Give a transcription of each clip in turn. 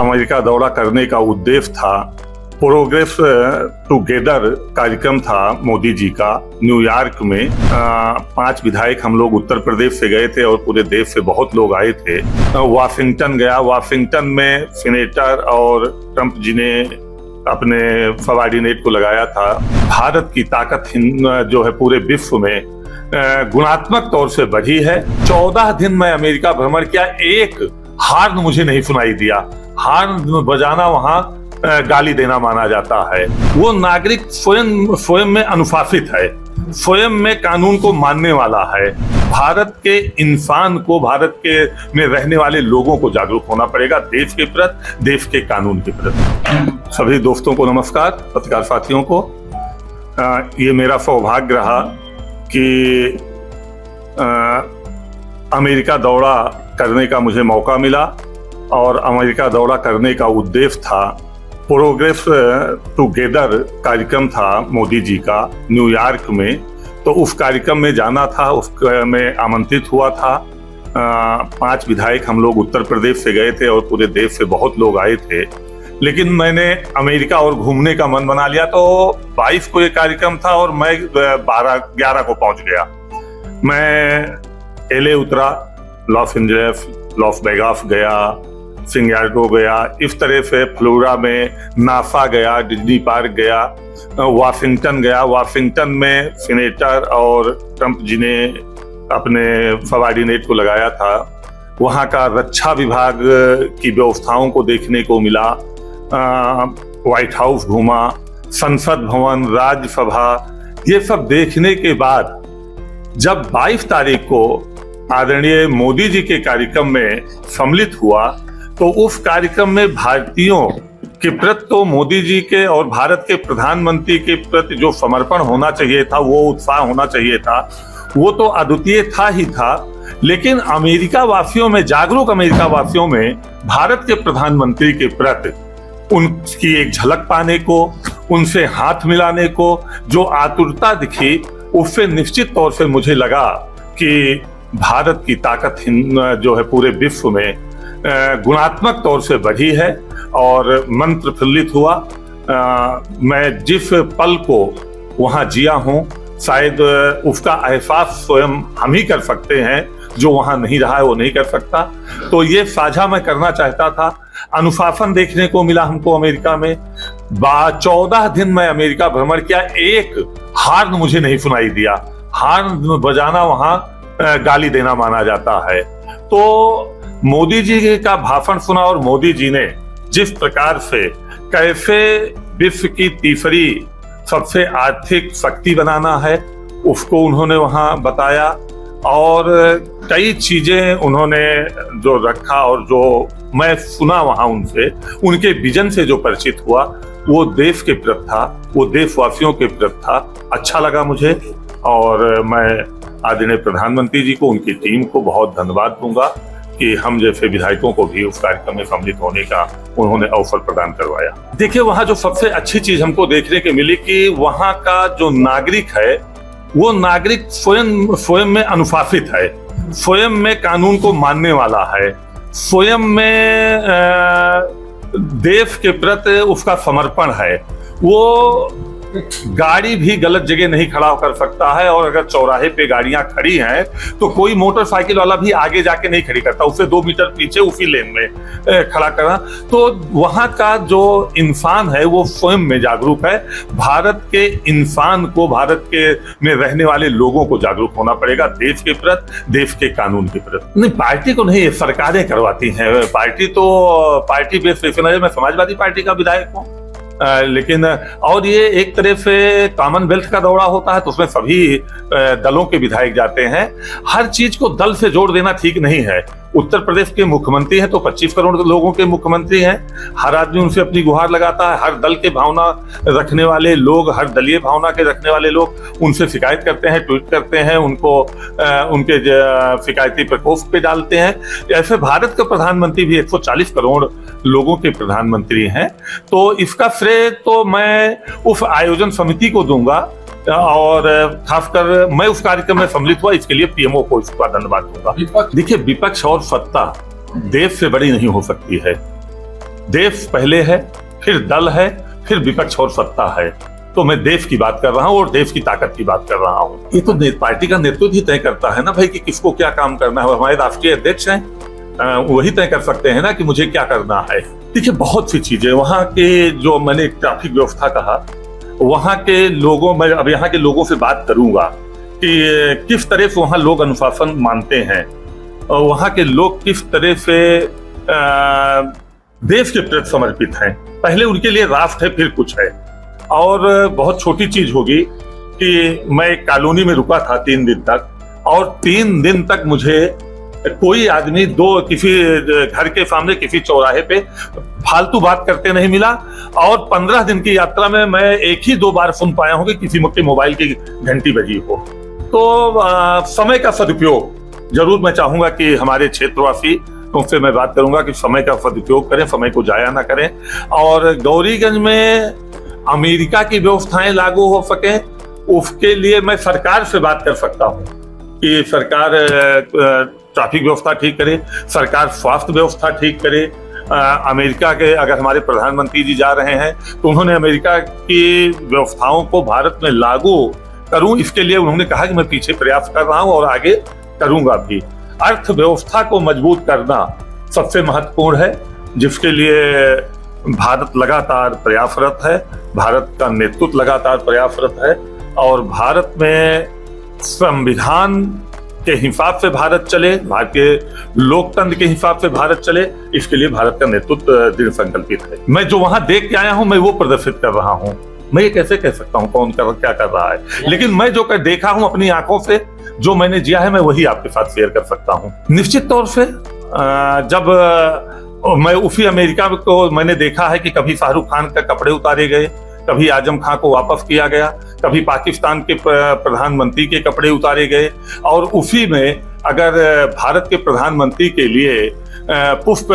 America दौरा करने का उद्देश्य था। प्रोग्रेस टुगेदर कार्यक्रम था मोदी जी का न्यूयॉर्क में। 5 विधायक हम लोग उत्तर प्रदेश से गए थे और पूरे देश से बहुत लोग आए थे। वाशिंगटन गया। वाशिंगटन में सीनेटर और ट्रंप जी ने अपने सबॉर्डिनेट को लगाया था। भारत की ताकत जो है पूरे विश्व में गुणात्मक तौर से बढ़ी है। 14 दिन मैं अमेरिका भ्रमण किया, एक हार्न मुझे नहीं सुनाई दिया। हार्न बजाना वहां गाली देना माना जाता है। वो नागरिक स्वयं में अनुशासित है, स्वयं में कानून को मानने वाला है। भारत के इंसान को, भारत के में रहने वाले लोगों को जागरूक होना पड़ेगा देश के प्रति, देश के कानून के प्रति। सभी दोस्तों को नमस्कार, पत्रकार साथियों को। ये मेरा सौभाग्य रहा कि अमेरिका दौरा करने का मुझे मौका मिला और अमेरिका दौरा करने का उद्देश्य था। प्रोग्रेस टुगेदर कार्यक्रम था मोदी जी का न्यूयॉर्क में, तो उस कार्यक्रम में जाना था, उसमें आमंत्रित हुआ था। 5 विधायक हम लोग उत्तर प्रदेश से गए थे और पूरे देश से बहुत लोग आए थे। लेकिन मैंने अमेरिका और घूमने का मन बना लिया, तो 22 को ये कार्यक्रम था और मैं 11 को पहुंच गया। मैं LA उतरा, लॉस एंजल्स, लॉस वेगास गया, सिंगापुर गया, इस तरह से फ्लोरिडा में नासा गया, डिज्नी पार्क गया, वाशिंगटन गया। वाशिंगटन में सीनेटर और ट्रंप जी ने अपने सबॉर्डिनेट को लगाया था। वहाँ का रक्षा विभाग की व्यवस्थाओं को देखने को मिला। व्हाइट हाउस घूमा, संसद भवन, राज्यसभा, ये सब देखने के बाद जब 22 तारीख को आदरणीय मोदी जी के कार्यक्रम में सम्मिलित हुआ, तो उस कार्यक्रम में भारतीयों के प्रति, तो मोदी जी के और भारत के प्रधानमंत्री के प्रति जो समर्पण होना चाहिए था, वो उत्साह होना चाहिए था, वो तो अद्वितीय था ही था। लेकिन अमेरिका वासियों में, जागरूक अमेरिका वासियों में भारत के प्रधानमंत्री के प्रति उनकी एक झलक पाने को, उनसे हाथ मिलाने को जो आतुरता दिखी, उससे निश्चित तौर से मुझे लगा कि भारत की ताकत जो है पूरे विश्व में गुणात्मक तौर से बढ़ी है और मन प्रफुल्लित हुआ। मैं जिस पल को वहां जिया हूं, शायद उसका एहसास स्वयं हम ही कर सकते हैं, जो वहां नहीं रहा है वो नहीं कर सकता। तो ये साझा मैं करना चाहता था। अनुशासन देखने को मिला हमको अमेरिका में। 14 दिन मैं अमेरिका भ्रमण किया, एक हार्न मुझे नहीं सुनाई दिया। हार्न बजाना वहां गाली देना माना जाता है। तो मोदी जी का भाषण सुना और मोदी जी ने जिस प्रकार से कैसे विश्व की तीसरी सबसे आर्थिक शक्ति बनाना है, उसको उन्होंने वहां बताया। और कई चीजें उन्होंने जो रखा और जो मैं सुना वहां उनसे, उनके विजन से जो परिचित हुआ, वो देश के प्रति था, वो देशवासियों के प्रति था। अच्छा लगा मुझे और मैं आदरणीय प्रधानमंत्री जी को, उनकी टीम को बहुत धन्यवाद दूंगा कि हम जैसे विधायकों को भी उस कार्यक्रम में सम्मिलित होने का उन्होंने अवसर प्रदान करवाया। देखिए, वहां जो सबसे अच्छी चीज हमको देखने को मिली कि वहां का जो नागरिक है, वो नागरिक स्वयं में अनुशासित है, स्वयं में कानून को मानने वाला है, स्वयं में देश के प्रति उसका समर्पण है। वो गाड़ी भी गलत जगह नहीं खड़ा कर सकता है, और अगर चौराहे पे गाड़ियां खड़ी हैं तो कोई मोटरसाइकिल वाला भी आगे जाके नहीं खड़ी करता, उससे 2 मीटर पीछे उसी लेन में खड़ा करना। तो वहां का जो इंसान है वो स्वयं में जागरूक है। भारत के इंसान को, भारत के में रहने वाले लोगों को जागरूक होना पड़ेगा देश के प्रति, देश के कानून के प्रति। नहीं, पार्टी को नहीं, सरकारें करवाती हैं। पार्टी बेस्ड स्टेशन है। मैं समाजवादी पार्टी का विधायक हूँ, लेकिन और ये एक तरह से कॉमनवेल्थ का दौरा होता है, तो उसमें सभी दलों के विधायक जाते हैं। हर चीज को दल से जोड़ देना ठीक नहीं है। उत्तर प्रदेश के मुख्यमंत्री हैं तो 25 करोड़ लोगों के मुख्यमंत्री हैं। हर आदमी उनसे अपनी गुहार लगाता है। हर दल के भावना रखने वाले लोग, हर दलीय भावना के रखने वाले लोग उनसे शिकायत करते हैं, ट्वीट करते हैं, उनको उनके शिकायती प्रकोष्ठ पे डालते हैं। ऐसे भारत के प्रधानमंत्री भी 140 करोड़ लोगों के प्रधानमंत्री हैं। तो इसका श्रेय तो मैं उस आयोजन समिति को दूंगा, और खासकर मैं उस कार्यक्रम में सम्मिलित हुआ, इसके लिए पीएमओ को इसका धन्यवाद दूंगा। देखिए, विपक्ष और सत्ता देश से बड़ी नहीं हो सकती है। देश पहले है, फिर दल है, फिर विपक्ष और सत्ता है। तो मैं देश की बात कर रहा हूं और देश की ताकत की बात कर रहा हूं। ये तो पार्टी का नेतृत्व ही तय करता है ना भाई कि किसको क्या काम करना है। हमारे राष्ट्रीय अध्यक्ष हैं, वही तय कर सकते हैं ना कि मुझे क्या करना है। देखिए बहुत सी चीजें वहां के, जो मैंने ट्रैफिक व्यवस्था कहा, वहां के लोगों में, अब यहाँ के लोगों से बात करूंगा कि किस तरह से वहां लोग अनुशासन मानते हैं और वहां के लोग किस तरह से देश के प्रति समर्पित हैं। पहले उनके लिए राष्ट्र है, फिर कुछ है। और बहुत छोटी चीज होगी कि मैं एक कॉलोनी में रुका था 3 दिन तक, और 3 दिन तक मुझे कोई आदमी किसी घर के सामने किसी चौराहे पे फालतू बात करते नहीं मिला। और 15 दिन की यात्रा में मैं 1 ही 2 बार सुन पाया हूं कि किसी के मोबाइल की घंटी बजी हो। तो समय का सदुपयोग जरूर मैं चाहूंगा कि हमारे क्षेत्रवासी, उनसे मैं बात करूंगा कि समय का सदुपयोग करें, समय को जाया ना करें। और गौरीगंज में अमेरिका की व्यवस्थाएं लागू हो सके, उसके लिए मैं सरकार से बात कर सकता हूं कि सरकार ट्रैफिक व्यवस्था ठीक करे, सरकार स्वास्थ्य व्यवस्था ठीक करे। अमेरिका के अगर हमारे प्रधानमंत्री जी जा रहे हैं तो उन्होंने अमेरिका की व्यवस्थाओं को भारत में लागू करूं, इसके लिए उन्होंने कहा कि मैं पीछे प्रयास कर रहा हूं और आगे करूंगा भी। अर्थव्यवस्था को मजबूत करना सबसे महत्वपूर्ण है, जिसके लिए भारत लगातार प्रयासरत है, भारत का नेतृत्व लगातार प्रयासरत है। और भारत में संविधान के हिसाब से भारत चले, भारतीय लोकतंत्र के हिसाब से भारत चले, इसके लिए भारत का नेतृत्व दृढ़ संकल्पित है। मैं जो वहां देख के आया हूं, मैं वो प्रदर्शित कर रहा हूं। मैं ये कैसे कह सकता हूं कौन क्या कर रहा है, लेकिन मैं जो देखा हूं अपनी आंखों से, जो मैंने जिया है, मैं वही आपके साथ शेयर कर सकता हूं। निश्चित तौर से जब मैं उसी अमेरिका को मैंने देखा है कि कभी शाहरुख खान का कपड़े उतारे गए, कभी आजम खां को वापस किया गया, कभी पाकिस्तान के प्रधानमंत्री के कपड़े उतारे गए, और उसी में अगर भारत के प्रधानमंत्री के लिए पुष्प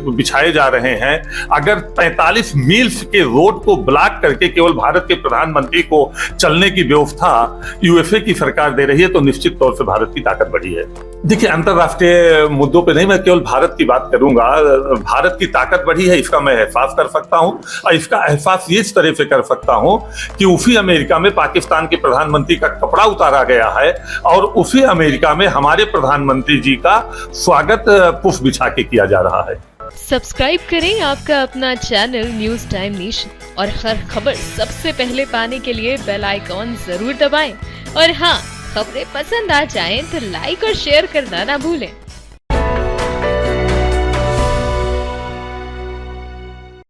बिछाए जा रहे हैं, अगर 45 मील के रोड को ब्लॉक करके केवल भारत के प्रधानमंत्री को चलने की व्यवस्था यूएसए की सरकार दे रही है, तो निश्चित तौर से भारत की ताकत बढ़ी है। देखिए अंतर्राष्ट्रीय मुद्दों पे नहीं, मैं केवल भारत की बात करूंगा। भारत की ताकत बढ़ी है, इसका मैं एहसास कर सकता हूं, और इसका एहसास इस तरह से कर सकता हूं कि उसी अमेरिका में पाकिस्तान के प्रधानमंत्री का कपड़ा उतारा गया है, और उसी अमेरिका में हमारे प्रधानमंत्री जी का स्वागत पुष्प बिछा के किया जा रहा है। सब्सक्राइब करें आपका अपना चैनल न्यूज टाइम नेशन, और हर खबर सबसे पहले पाने के लिए बेल आइकॉन जरूर दबाएं। और हाँ, खबरें पसंद आ जाएं तो लाइक और शेयर करना ना भूलें।